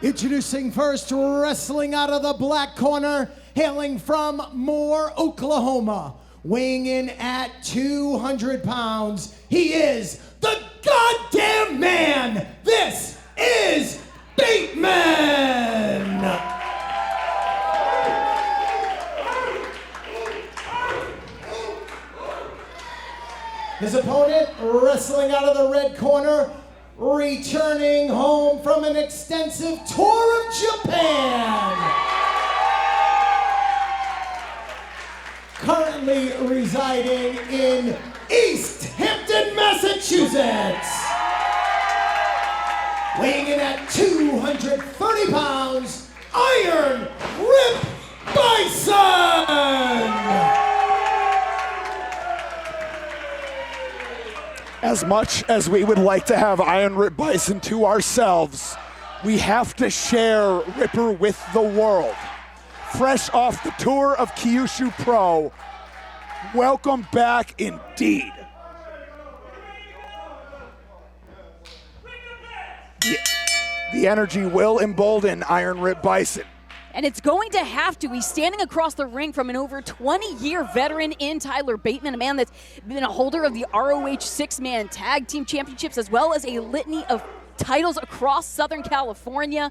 Introducing first, wrestling out of the black corner, hailing from Moore, Oklahoma, weighing in at 200 pounds, he is the Goddamn Man. This is Bateman. His opponent, wrestling out of the red corner, returning home from an extensive tour of Japan. Currently residing in East Hampton, Massachusetts. Weighing in at 230 pounds, Iron Rip Byson. As much as we would like to have Iron Rip Byson to ourselves, we have to share Ripper with the world. Fresh off the tour of Kyushu Pro, welcome back indeed. The energy will embolden Iron Rip Byson. And it's going to have to. He's standing across the ring from an over 20-year veteran in Tyler Bateman, a man that's been a holder of the ROH six-man tag team championships, as well as a litany of titles across Southern California.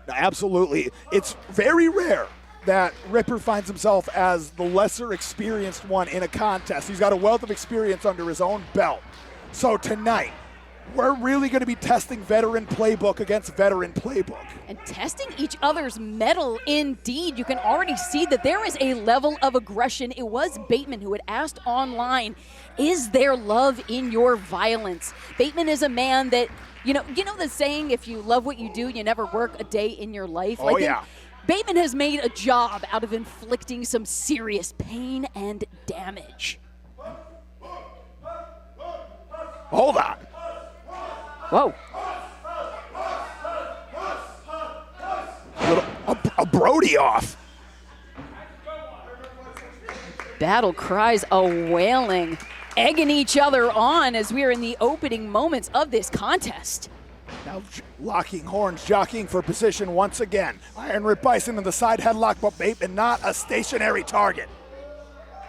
Absolutely. It's very rare that Ripper finds himself as the lesser experienced one in a contest. He's got a wealth of experience under his own belt. So tonight, we're really going to be testing veteran playbook against veteran playbook. And testing each other's mettle indeed. You can already see that there is a level of aggression. It was Bateman who had asked online, is there love in your violence? Bateman is a man that, you know the saying, if you love what you do, you never work a day in your life? Oh, yeah. Bateman has made a job out of inflicting some serious pain and damage. Hold on. Whoa. A Brody off. Battle cries a wailing, egging each other on as we are in the opening moments of this contest. Now locking horns, jockeying for position once again. Iron Rip Byson in the side headlock, but Bateman not a stationary target.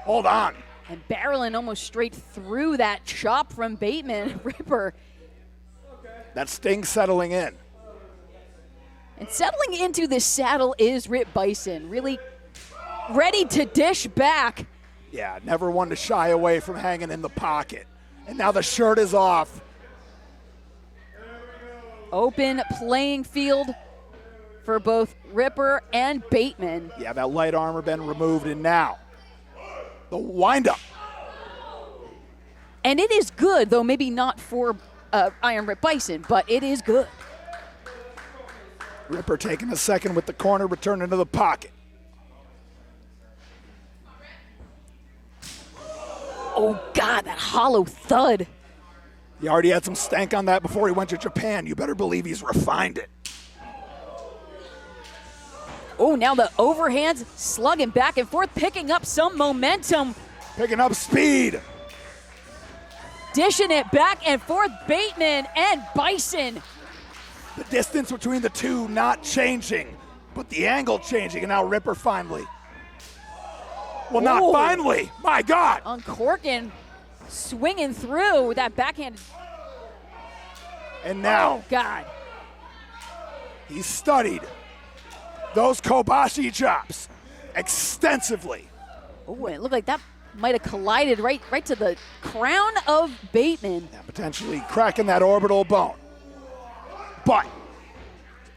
Hold on. And barreling almost straight through that chop from Bateman. Ripper. That sting settling in. And settling into the saddle is Rip Byson, really ready to dish back. Yeah, never one to shy away from hanging in the pocket. And now the shirt is off. Open playing field for both Ripper and Bateman. Yeah, that light armor been removed, and now the windup. And it is good, though maybe not for Iron Rip Byson, but it is good. Ripper taking a second with the corner, returning to the pocket. Oh, God, that hollow thud. He already had some stank on that before he went to Japan. You better believe he's refined it. Oh, now the overhands slugging back and forth, picking up some momentum. Picking up speed. Dishing it back and forth, Bateman and Byson. The distance between the two not changing, but the angle changing, and now Ripper finally. Well, not finally. My God. Uncorking, swinging through with that backhand. And now. Oh, God. He's studied those Kobashi chops extensively. Oh, it looked like that might have collided right to the crown of Bateman. Yeah, potentially cracking that orbital bone. But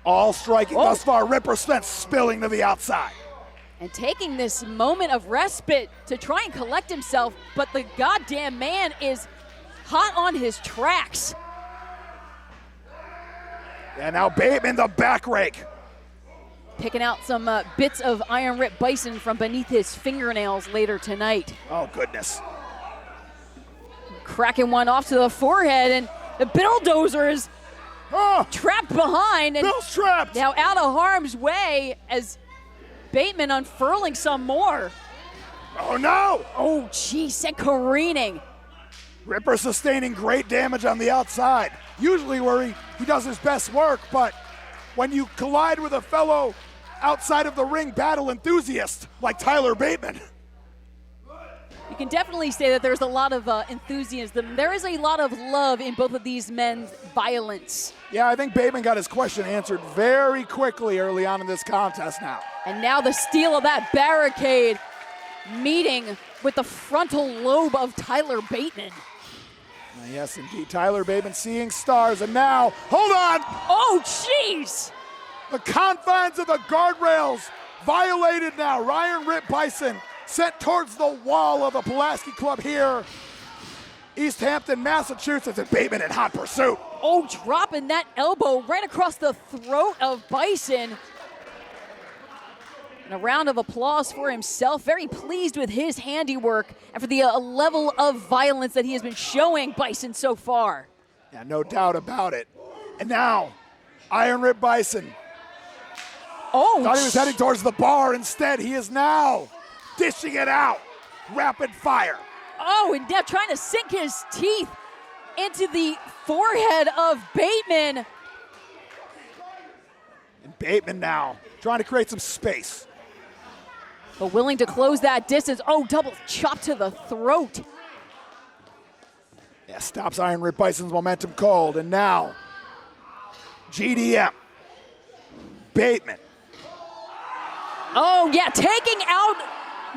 all striking thus far, Ripper Spence spilling to the outside. And taking this moment of respite to try and collect himself, but the Goddamn Man is hot on his tracks. And now Bateman, the back rake. Picking out some bits of Iron Rip Byson from beneath his fingernails later tonight. Oh, goodness. Cracking one off to the forehead, and the bulldozer is trapped behind. And Bill's trapped. Now out of harm's way as Bateman unfurling some more. Oh, no. Oh, geez, sent careening. Ripper sustaining great damage on the outside. Usually where he does his best work, but when you collide with a fellow outside of the ring battle enthusiast like Tyler Bateman. You can definitely say that there's a lot of enthusiasm. There is a lot of love in both of these men's violence. Yeah, I think Bateman got his question answered very quickly early on in this contest now. And now the steal of that barricade meeting with the frontal lobe of Tyler Bateman. Yes, indeed. Tyler Bateman seeing stars, and now, hold on! Oh, jeez! The confines of the guardrails violated now. Ryan Rip Byson sent towards the wall of the Pulaski Club here. East Hampton, Massachusetts, and Bateman in hot pursuit. Oh, dropping that elbow right across the throat of Byson. And a round of applause for himself. Very pleased with his handiwork and for the level of violence that he has been showing Byson so far. Yeah, no doubt about it. And now, Iron Rip Byson. Oh, Thought he was heading towards the bar. Instead, he is now dishing it out. Rapid fire. Oh, and now trying to sink his teeth into the forehead of Bateman. And Bateman now trying to create some space. But willing to close that distance. Oh, double chop to the throat. Yeah, stops Iron Rip Bison's momentum cold. And now, GDM. Bateman. Oh, yeah, taking out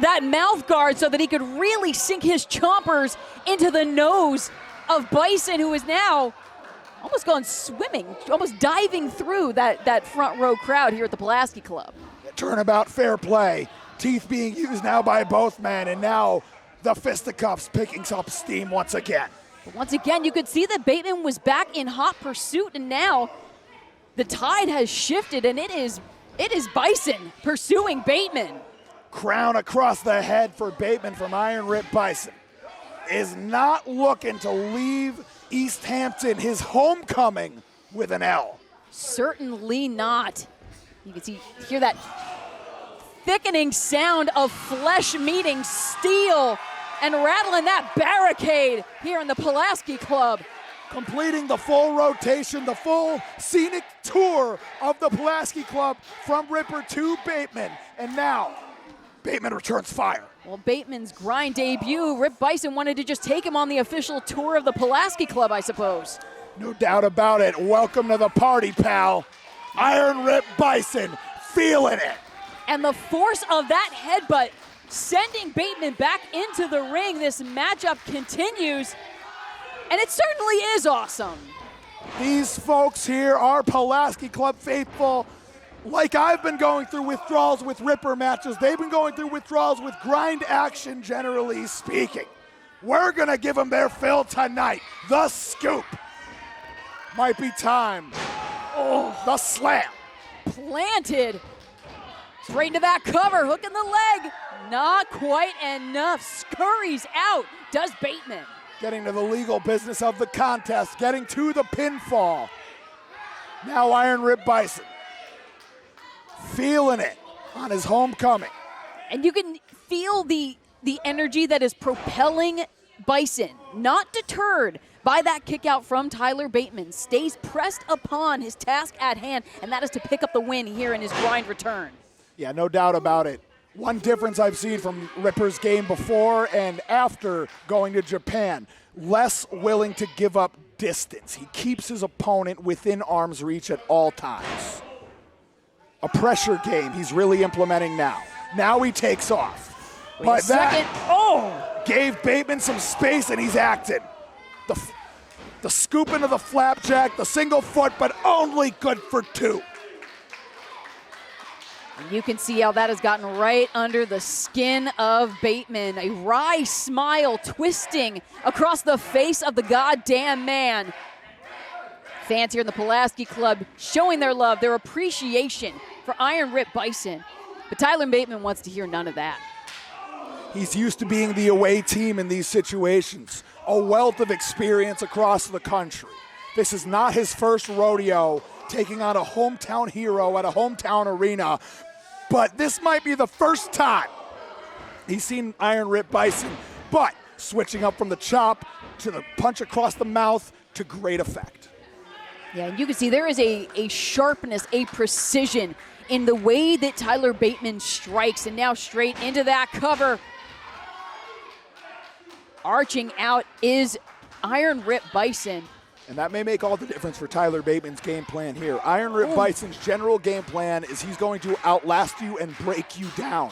that mouth guard so that he could really sink his chompers into the nose of Byson, who is now almost gone swimming, almost diving through that front row crowd here at the Pulaski Club. Turnabout fair play. Teeth being used now by both men, and now the fisticuffs picking up steam once again. But once again, you could see that Bateman was back in hot pursuit, and now the tide has shifted, and it is Byson pursuing Bateman. Crown across the head for Bateman from Iron Rip Byson. Is not looking to leave East Hampton, his homecoming, with an L. Certainly not. You can hear that thickening sound of flesh meeting steel and rattling that barricade here in the Pulaski Club. Completing the full rotation, the full scenic tour of the Pulaski Club from Ripper to Bateman. And now, Bateman returns fire. Well, Bateman's grind debut, Rip Byson wanted to just take him on the official tour of the Pulaski Club, I suppose. No doubt about it. Welcome to the party, pal. Iron Rip Byson, feeling it. And the force of that headbutt sending Bateman back into the ring. This matchup continues, and it certainly is awesome. These folks here are Pulaski Club faithful. Like I've been going through withdrawals with Ripper matches, they've been going through withdrawals with grind action, generally speaking. We're going to give them their fill tonight. The scoop. Might be time. Oh, the slam. Planted. Straight into that cover, hooking the leg. Not quite enough. Scurries out, does Bateman. Getting to the legal business of the contest, getting to the pinfall. Now Iron Rip Byson. Feeling it on his homecoming. And you can feel the energy that is propelling Byson, not deterred by that kick out from Tyler Bateman, stays pressed upon his task at hand, and that is to pick up the win here in his grind return. Yeah, no doubt about it. One difference I've seen from Ripper's game before and after going to Japan, less willing to give up distance. He keeps his opponent within arm's reach at all times. A pressure game he's really implementing now. Now he takes off. But that gave Bateman some space, and he's acted. The scoop into the flapjack, the single foot, but only good for two. And you can see how that has gotten right under the skin of Bateman. A wry smile twisting across the face of the goddamn man. Fans here in the Pulaski Club showing their love, their appreciation for Iron Rip Byson. But Tyler Bateman wants to hear none of that. He's used to being the away team in these situations. A wealth of experience across the country. This is not his first rodeo taking on a hometown hero at a hometown arena. But this might be the first time he's seen Iron Rip Byson, but switching up from the chop to the punch across the mouth to great effect. Yeah, and you can see there is a sharpness, a precision in the way that Tyler Bateman strikes, and now straight into that cover. Arching out is Iron Rip Byson. And that may make all the difference for Tyler Bateman's game plan here. Iron Rip Bison's general game plan is he's going to outlast you and break you down.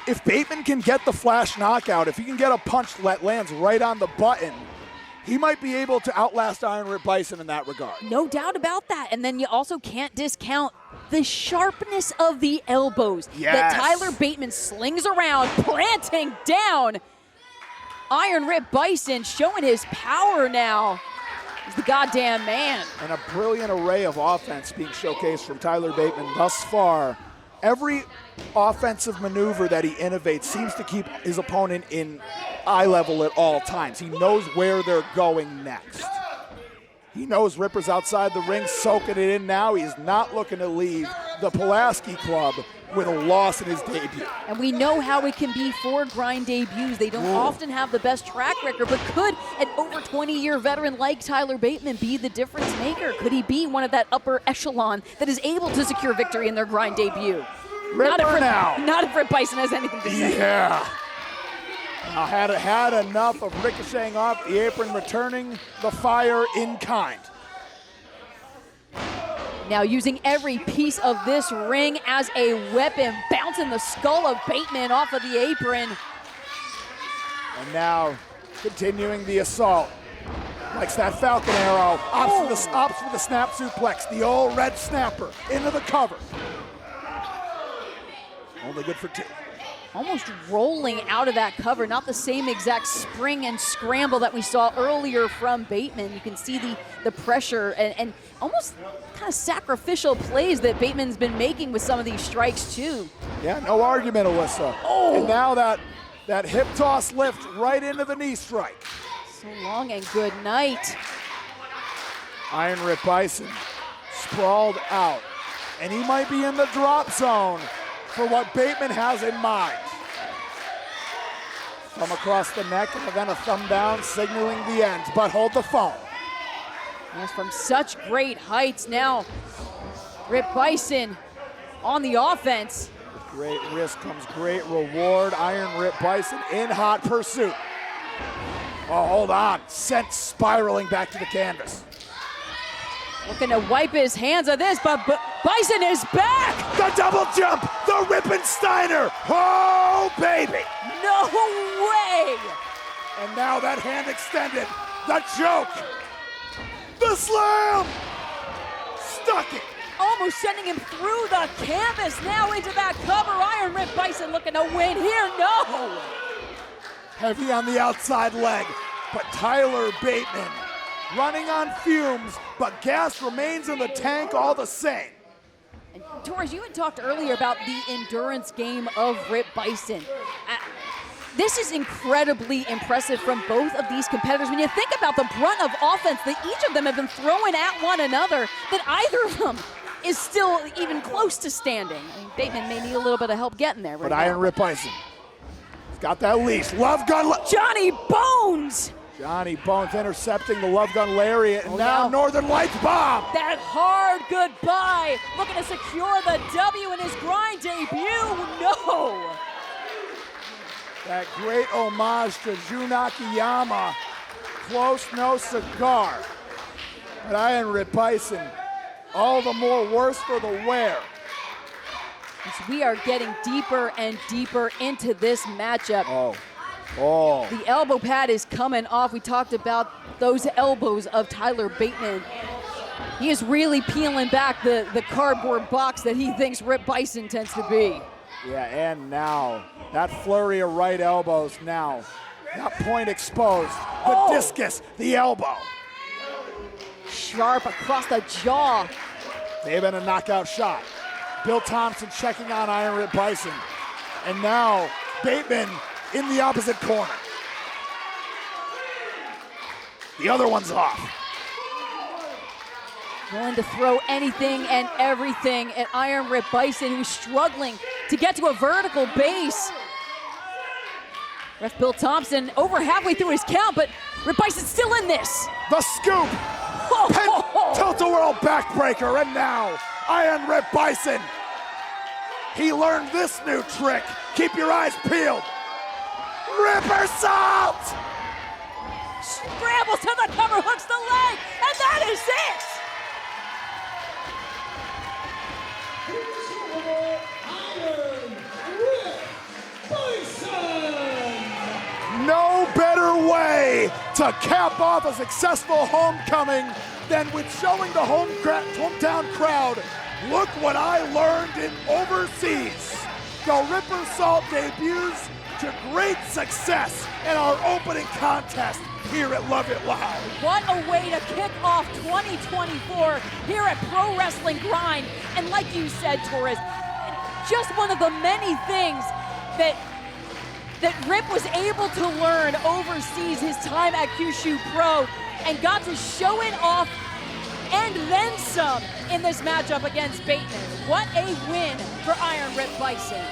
If Bateman can get the flash knockout, if he can get a punch that lands right on the button, he might be able to outlast Iron Rip Byson in that regard. No doubt about that. And then you also can't discount the sharpness of the elbows that Tyler Bateman slings around, planting down. Iron Rip Byson showing his power now. He's the goddamn man. And a brilliant array of offense being showcased from Tyler Bateman thus far. Every offensive maneuver that he innovates seems to keep his opponent in eye level at all times. He knows where they're going next. He knows Ripper's outside the ring, soaking it in now. He's not looking to leave the Pulaski Club with a loss in his debut. And we know how it can be for grind debuts. They don't often have the best track record, but could an over 20-year veteran like Tyler Bateman be the difference maker? Could he be one of that upper echelon that is able to secure victory in their grind debut? Not if Rip Byson has anything to say. Yeah. Now had enough of ricocheting off the apron, returning the fire in kind. Now using every piece of this ring as a weapon, bouncing the skull of Bateman off of the apron. And now continuing the assault. Likes that Falcon Arrow. Opts for the snap suplex. The old red snapper into the cover. Only good for two. Almost rolling out of that cover, not the same exact spring and scramble that we saw earlier from Bateman. You can see the pressure and almost kind of sacrificial plays that Bateman's been making with some of these strikes too. Yeah, no argument, Alyssa. And now that hip toss lift right into the knee strike. So long and good night. Iron Rip Byson sprawled out, and he might be in the drop zone for what Bateman has in mind. Thumb across the neck and then a thumb down, signaling the end, but hold the phone. Yes, from such great heights now. Rip Byson on the offense. With great risk comes great reward. Iron Rip Byson in hot pursuit. Oh, hold on. Sent spiraling back to the canvas. Looking to wipe his hands of this, but Byson is back! The double jump! The Rippensteiner! Oh, baby! No way! And now that hand extended. The choke! The slam! Stuck it! Almost sending him through the canvas, now into that cover. Iron Rip Byson looking to win here, no! Heavy on the outside leg, but Tyler Bateman running on fumes, but gas remains in the tank all the same. And Torres, you had talked earlier about the endurance game of Rip Byson. This is incredibly impressive from both of these competitors. When you think about the brunt of offense that each of them have been throwing at one another, that either of them is still even close to standing. I mean, Bateman may need a little bit of help getting there right now. Iron Rip Byson, he's got that leash. Love gun. Johnny Bones! Johnny Bones intercepting the Love Gun lariat, and now Northern Lights bomb. That hard goodbye, looking to secure the W in his grind debut. No! That great homage to Jun Akiyama. Close, no cigar. But Iron Rip Byson, all the more worse for the wear. As we are getting deeper and deeper into this matchup. Oh. The elbow pad is coming off. We talked about those elbows of Tyler Bateman. He is really peeling back the cardboard box that he thinks Rip Byson tends to be. Yeah, and now that flurry of right elbows now. That point exposed. The discus, the elbow. Sharp across the jaw. May have been a knockout shot. Bill Thompson checking on Iron Rip Byson. And now Bateman in the opposite corner. The other one's off. Willing to throw anything and everything at Iron Rip Byson, who's struggling to get to a vertical base. Ref Bill Thompson over halfway through his count, but Rip Byson's still in this. The scoop. Tilt-a-whirl backbreaker, and now Iron Rip Byson. He learned this new trick. Keep your eyes peeled. Ripper Salt! Scrambles to the cover, hooks the leg, and that is it! No better way to cap off a successful homecoming than with showing the hometown crowd, look what I learned in overseas. The Ripper Salt debuts to great success in our opening contest here at Love It Loud. What a way to kick off 2024 here at Pro Wrestling Grind. And like you said, Torres, just one of the many things that Rip was able to learn overseas his time at Kyushu Pro and got to show it off and then some in this matchup against Bateman. What a win for Iron Rip Byson.